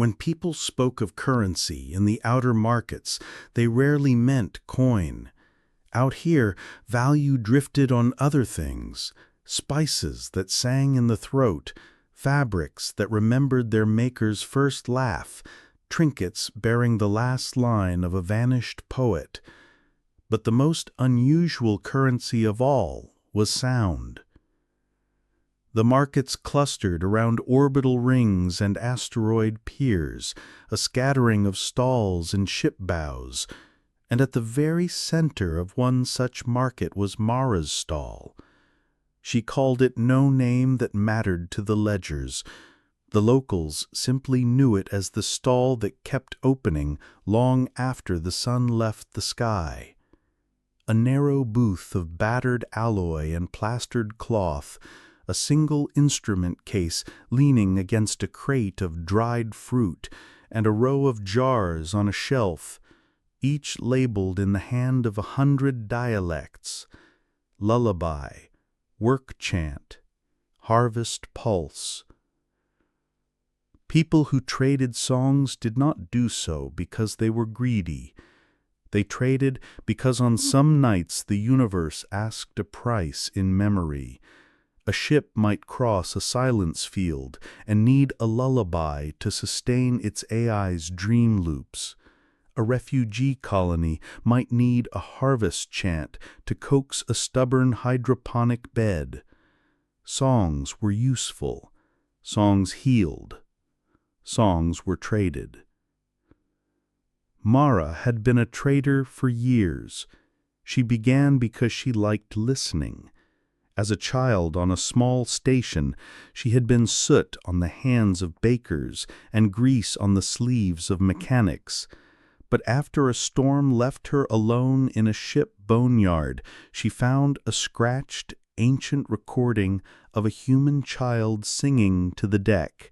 When people spoke of currency in the outer markets, they rarely meant coin. Out here, value drifted on other things: spices that sang in the throat, fabrics that remembered their maker's first laugh, trinkets bearing the last line of a vanished poet. But the most unusual currency of all was sound. The markets clustered around orbital rings and asteroid piers, a scattering of stalls and ship bows, and at the very center of one such market was Mara's stall. She called it no name that mattered to the ledgers. The locals simply knew it as the stall that kept opening long after the sun left the sky. A narrow booth of battered alloy and plastered cloth, a single instrument case leaning against a crate of dried fruit, and a row of jars on a shelf, each labeled in the hand of 100 dialects: lullaby, work chant, harvest pulse. People who traded songs did not do so because they were greedy. They traded because on some nights the universe asked a price in memory. A ship might cross a silence field and need a lullaby to sustain its AI's dream loops. A refugee colony might need a harvest chant to coax a stubborn hydroponic bed. Songs were useful. Songs healed. Songs were traded. Mara had been a trader for years. She began because she liked listening. As a child on a small station, she had been soot on the hands of bakers and grease on the sleeves of mechanics. But after a storm left her alone in a ship boneyard, she found a scratched, ancient recording of a human child singing to the deck.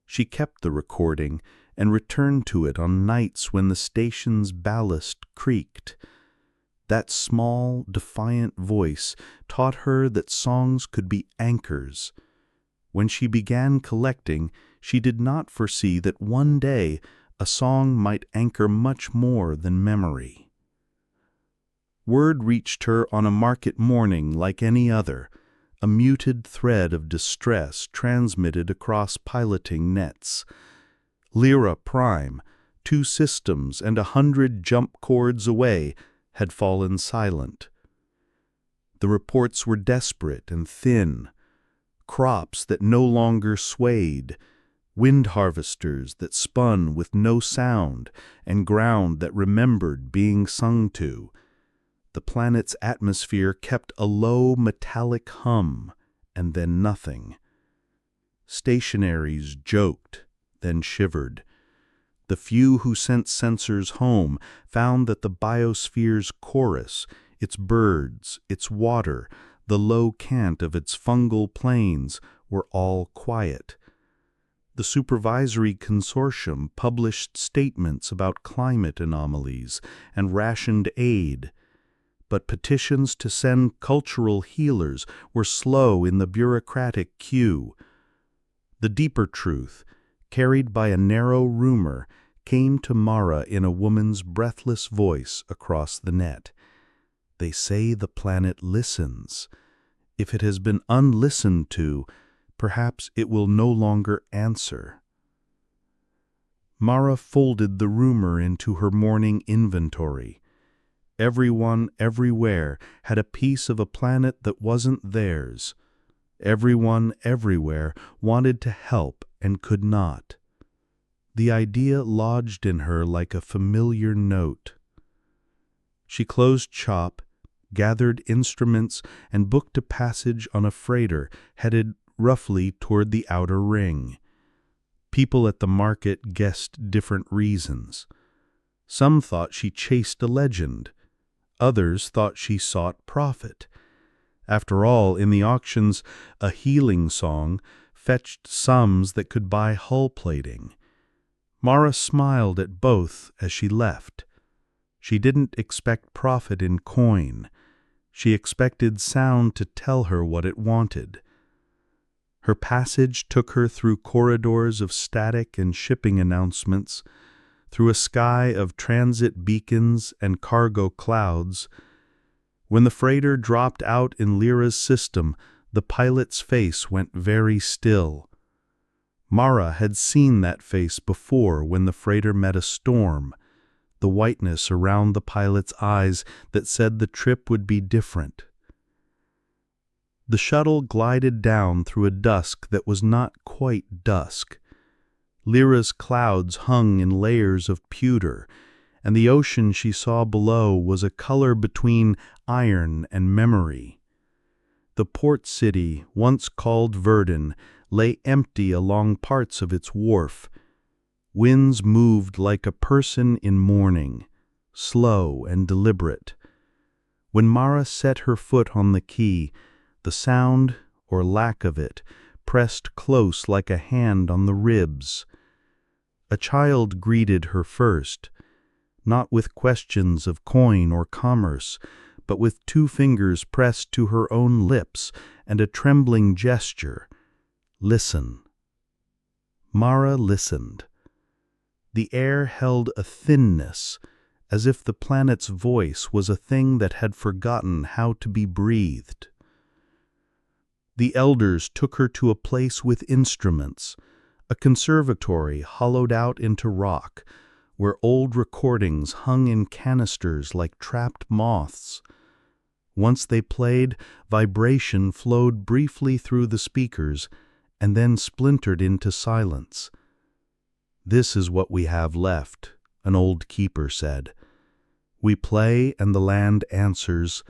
She kept the recording and returned to it on nights when the station's ballast creaked. That small, defiant voice taught her that songs could be anchors. When she began collecting, she did not foresee that one day a song might anchor much more than memory. Word reached her on a market morning like any other, a muted thread of distress transmitted across piloting nets. Lyra Prime, 2 systems and 100 jump cords away, had fallen silent. The reports were desperate and thin. Crops that no longer swayed, wind harvesters that spun with no sound, and ground that remembered being sung to. The planet's atmosphere kept a low metallic hum, and then nothing. Stationaries joked, then shivered. The few who sent sensors home found that the biosphere's chorus, its birds, its water, the low cant of its fungal plains, were all quiet. The supervisory consortium published statements about climate anomalies and rationed aid, but petitions to send cultural healers were slow in the bureaucratic queue. The deeper truth, carried by a narrow rumor, came to Mara in a woman's breathless voice across the net. They say the planet listens. If it has been unlistened to, perhaps it will no longer answer. Mara folded the rumor into her morning inventory. Everyone, everywhere, had a piece of a planet that wasn't theirs. Everyone, everywhere, wanted to help and could not. The idea lodged in her like a familiar note. She closed shop, gathered instruments, and booked a passage on a freighter headed roughly toward the outer ring. People at the market guessed different reasons. Some thought she chased a legend. Others thought she sought profit. After all, in the auctions, a healing song fetched sums that could buy hull plating. Mara smiled at both as she left. She didn't expect profit in coin. She expected sound to tell her what it wanted. Her passage took her through corridors of static and shipping announcements, through a sky of transit beacons and cargo clouds. When the freighter dropped out in Lyra's system, the pilot's face went very still. Mara had seen that face before when the freighter met a storm, the whiteness around the pilot's eyes that said the trip would be different. The shuttle glided down through a dusk that was not quite dusk. Lyra's clouds hung in layers of pewter, and the ocean she saw below was a color between iron and memory. The port city, once called Verdun, lay empty along parts of its wharf. Winds moved like a person in mourning, slow and deliberate. When Mara set her foot on the quay, the sound, or lack of it, pressed close like a hand on the ribs. A child greeted her first, not with questions of coin or commerce, but with 2 fingers pressed to her own lips and a trembling gesture. Listen. Mara listened. The air held a thinness, as if the planet's voice was a thing that had forgotten how to be breathed. The elders took her to a place with instruments, a conservatory hollowed out into rock, where old recordings hung in canisters like trapped moths. Once they played, vibration flowed briefly through the speakers and then splintered into silence. "This is what we have left," an old keeper said. "We play and the land answers,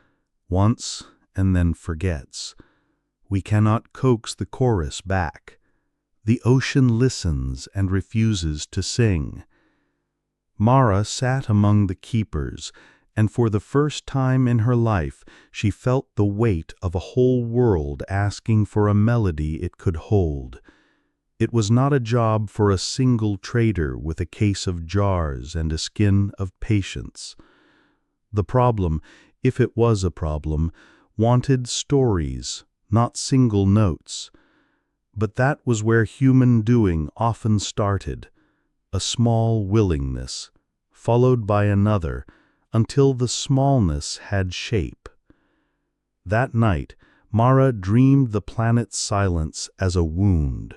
once and then forgets. We cannot coax the chorus back. The ocean listens and refuses to sing." Mara sat among the keepers, and for the first time in her life she felt the weight of a whole world asking for a melody it could hold. It was not a job for a single trader with a case of jars and a skin of patience. The problem, if it was a problem, wanted stories, not single notes. But that was where human doing often started, a small willingness, followed by another, until the smallness had shape. That night, Mara dreamed the planet's silence as a wound.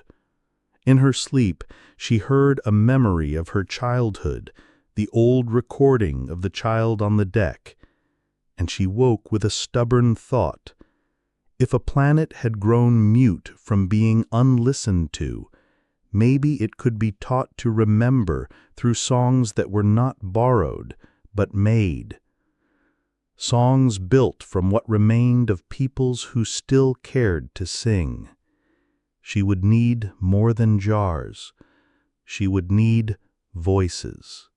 In her sleep, she heard a memory of her childhood, the old recording of the child on the deck, and she woke with a stubborn thought. If a planet had grown mute from being unlistened to, maybe it could be taught to remember through songs that were not borrowed, but made. Songs built from what remained of peoples who still cared to sing. She would need more than jars. She would need voices.